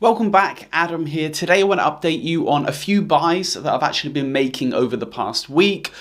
Welcome back, Adam here. Today I want to update you on a few buys that I've actually been making over the past week.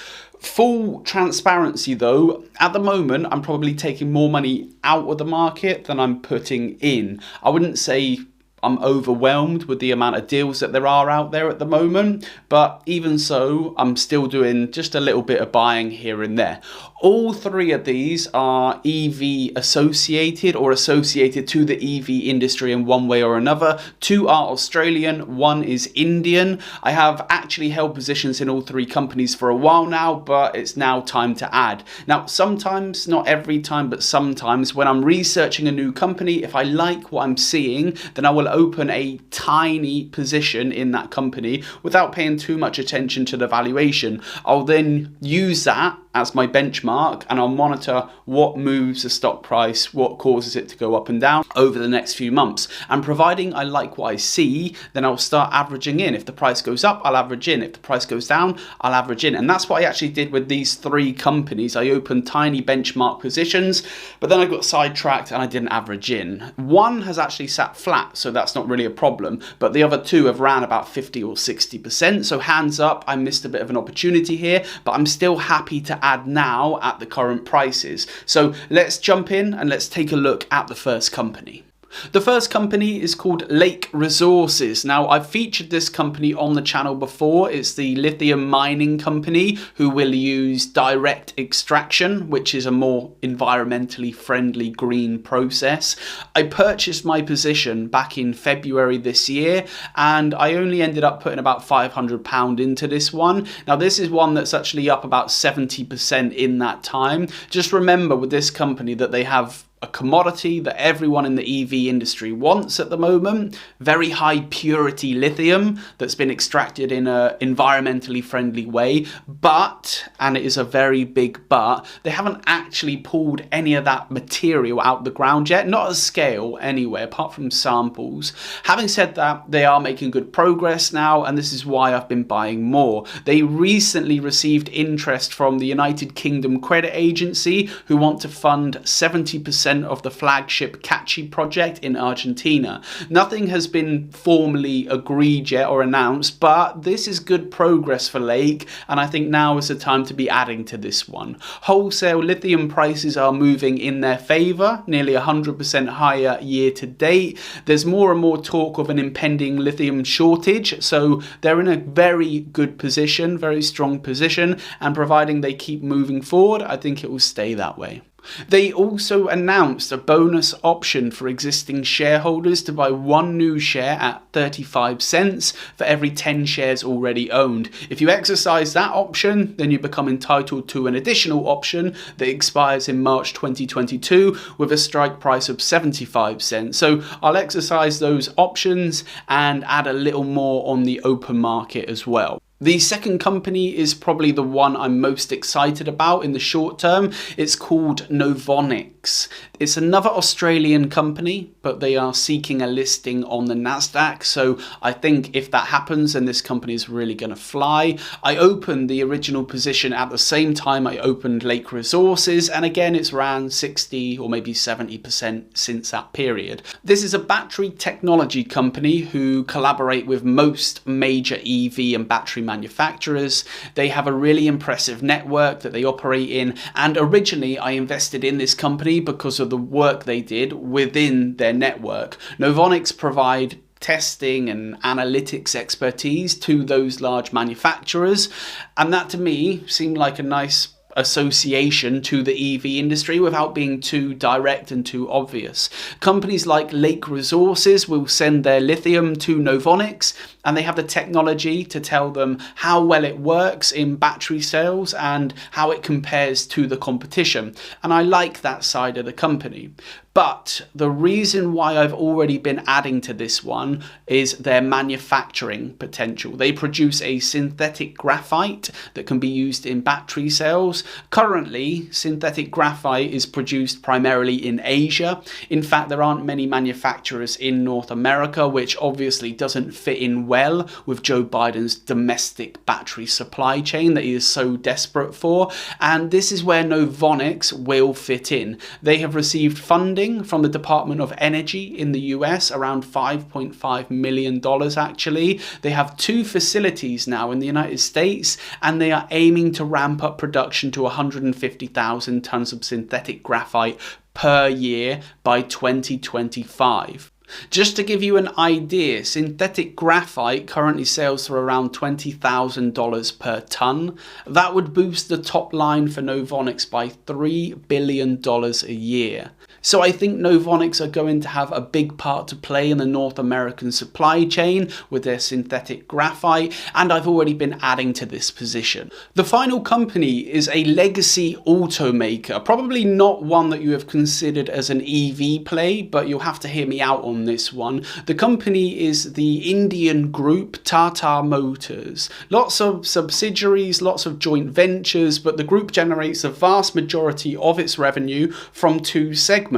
Full transparency though, at the moment I'm probably taking more money out of the market than I'm putting in. I wouldn't say I'm overwhelmed with the amount of deals that there are out there at the moment, but even so, I'm still doing just a little bit of buying here and there. All three of these are EV associated or associated to the EV industry in one way or another. Two are Australian, one is Indian. I have actually held positions in all three companies for a while now, but it's now time to add. Now, sometimes, not every time, but sometimes when I'm researching a new company, if I like what I'm seeing, then I will open a tiny position in that company without paying too much attention to the valuation. I'll then use that as my benchmark and I'll monitor what moves the stock price, what causes it to go up and down over the next few months. And providing I like what I see, then I'll start averaging in. If the price goes up, I'll average in. If the price goes down, I'll average in. And that's what I actually did with these three companies. I opened tiny benchmark positions, but then I got sidetracked and I didn't average in. One has actually sat flat, so that's not really a problem, but the other two have ran about 50 or 60%. So hands up, I missed a bit of an opportunity here, but I'm still happy to add now at the current prices. So let's jump in and let's take a look at the first company. The first company is called Lake Resources. Now, I've featured this company on the channel before. It's the lithium mining company who will use direct extraction, which is a more environmentally friendly green process. I purchased my position back in February this year, and I only ended up putting about £500 into this one. Now, this is one that's actually up about 70% in that time. Just remember with this company that they have a commodity that everyone in the EV industry wants at the moment, very high purity lithium that's been extracted in an environmentally friendly way, but, and it is a very big but, they haven't actually pulled any of that material out the ground yet, not at scale anyway, apart from samples. Having said that, they are making good progress now, and this is why I've been buying more. They recently received interest from the United Kingdom Credit Agency, who want to fund 70% of the flagship Catchy project in Argentina. Nothing has been formally agreed yet or announced, but this is good progress for Lake, and I think now is the time to be adding to this one. Wholesale lithium prices are moving in their favour, nearly 100% higher year to date. There's more and more talk of an impending lithium shortage, so they're in a very good position, very strong position, and providing they keep moving forward, I think it will stay that way. They also announced a bonus option for existing shareholders to buy one new share at 35 cents for every 10 shares already owned. If you exercise that option, then you become entitled to an additional option that expires in March 2022 with a strike price of 75 cents. So I'll exercise those options and add a little more on the open market as well. The second company is probably the one I'm most excited about in the short term. It's called Novonyx. It's another Australian company, but they are seeking a listing on the Nasdaq. So I think if that happens, then this company is really going to fly. I opened the original position at the same time I opened Lake Resources, and again, it's ran 60 or maybe 70% since that period. This is a battery technology company who collaborate with most major EV and battery manufacturers. They have a really impressive network that they operate in, and originally I invested in this company because of the work they did within their network. Novonyx provide testing and analytics expertise to those large manufacturers, and that to me seemed like a nice association to the EV industry without being too direct and too obvious. Companies like Lake Resources will send their lithium to Novonyx, and they have the technology to tell them how well it works in battery cells and how it compares to the competition. And I like that side of the company. But the reason why I've already been adding to this one is their manufacturing potential. They produce a synthetic graphite that can be used in battery cells, vehicles. Currently, synthetic graphite is produced primarily in Asia. In fact, there aren't many manufacturers in North America, which obviously doesn't fit in well with Joe Biden's domestic battery supply chain that he is so desperate for. And this is where Novonyx will fit in. They have received funding from the Department of Energy in the US, around $5.5 million actually. They have 2 facilities now in the United States, and they are aiming to ramp up production to 150,000 tons of synthetic graphite per year by 2025. Just to give you an idea, synthetic graphite currently sells for around $20,000 per ton. That would boost the top line for Novonyx by $3 billion a year. So I think Novonyx are going to have a big part to play in the North American supply chain with their synthetic graphite, and I've already been adding to this position. The final company is a legacy automaker, probably not one that you have considered as an EV play, but you'll have to hear me out on this one. The company is the Indian group Tata Motors. Lots of subsidiaries, lots of joint ventures, but the group generates a vast majority of its revenue from 2 segments.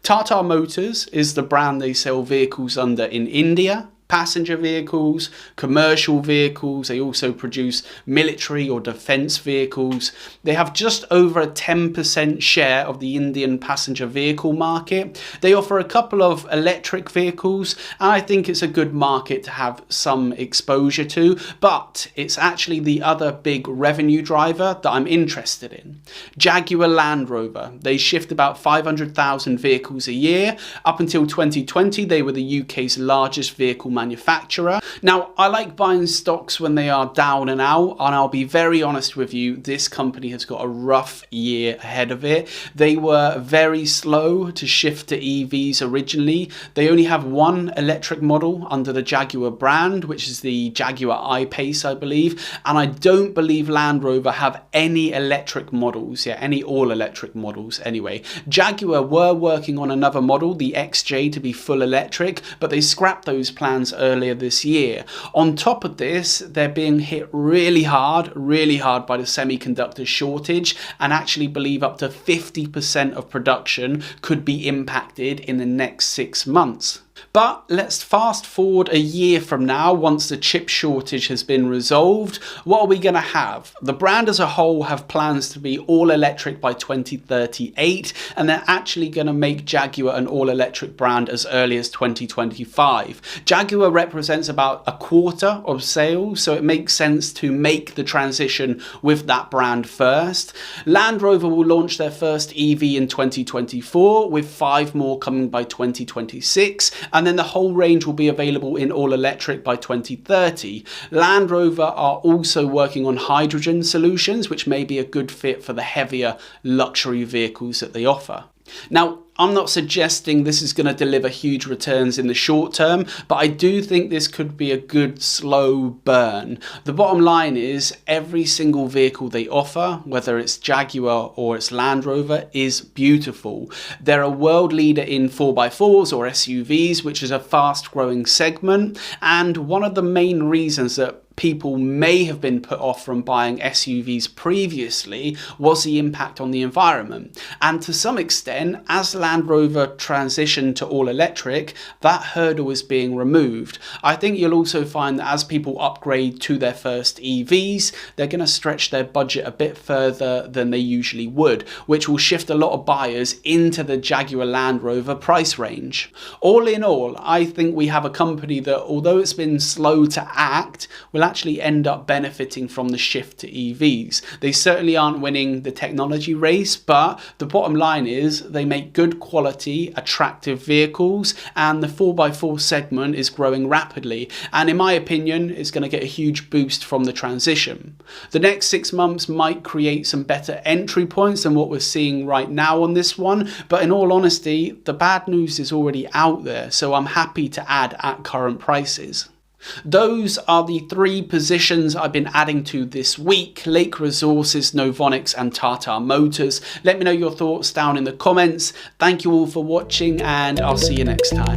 Tata Motors is the brand they sell vehicles under in India. Passenger vehicles, commercial vehicles. They also produce military or defense vehicles. They have just over a 10% share of the Indian passenger vehicle market. They offer a couple of electric vehicles, and I think it's a good market to have some exposure to, but it's actually the other big revenue driver that I'm interested in. Jaguar Land Rover. They shipped about 500,000 vehicles a year. Up until 2020, they were the UK's largest vehicle manufacturer. Now, I like buying stocks when they are down and out, and I'll be very honest with you, this company has got a rough year ahead of it. They were very slow to shift to EVs originally. They only have 1 electric model under the Jaguar brand, which is the Jaguar I-Pace, I believe, and I don't believe Land Rover have any electric models, any all-electric models anyway. Jaguar were working on another model, the XJ, to be full electric, but they scrapped those plans earlier this year. On top of this, they're being hit really hard by the semiconductor shortage, and actually believe up to 50% of production could be impacted in the next 6 months. But let's fast forward a year from now, once the chip shortage has been resolved. What are we going to have? The brand as a whole have plans to be all electric by 2038, and they're actually going to make Jaguar an all electric brand as early as 2025. Jaguar represents about a quarter of sales, so it makes sense to make the transition with that brand first. Land Rover will launch their first EV in 2024, with 5 more coming by 2026. And then the whole range will be available in all electric by 2030. Land Rover are also working on hydrogen solutions, which may be a good fit for the heavier luxury vehicles that they offer. Now, I'm not suggesting this is going to deliver huge returns in the short term, but I do think this could be a good slow burn. The bottom line is every single vehicle they offer, whether it's Jaguar or it's Land Rover, is beautiful. They're a world leader in 4x4s or SUVs, which is a fast growing segment, and one of the main reasons that people may have been put off from buying SUVs previously was the impact on the environment. And to some extent, as Land Rover transitioned to all electric, that hurdle is being removed. I think you'll also find that as people upgrade to their first EVs, they're going to stretch their budget a bit further than they usually would, which will shift a lot of buyers into the Jaguar Land Rover price range. All in all, I think we have a company that, although it's been slow to act, will actually end up benefiting from the shift to EVs. They certainly aren't winning the technology race, but the bottom line is they make good quality, attractive vehicles, and the 4x4 segment is growing rapidly, and in my opinion, it's going to get a huge boost from the transition. The next 6 months might create some better entry points than what we're seeing right now on this one, but in all honesty, the bad news is already out there, so I'm happy to add at current prices. Those are the 3 positions I've been adding to this week: Lake Resources, Novonyx and Tata Motors. Let me know your thoughts down in the comments. Thank you all for watching, and I'll see you next time.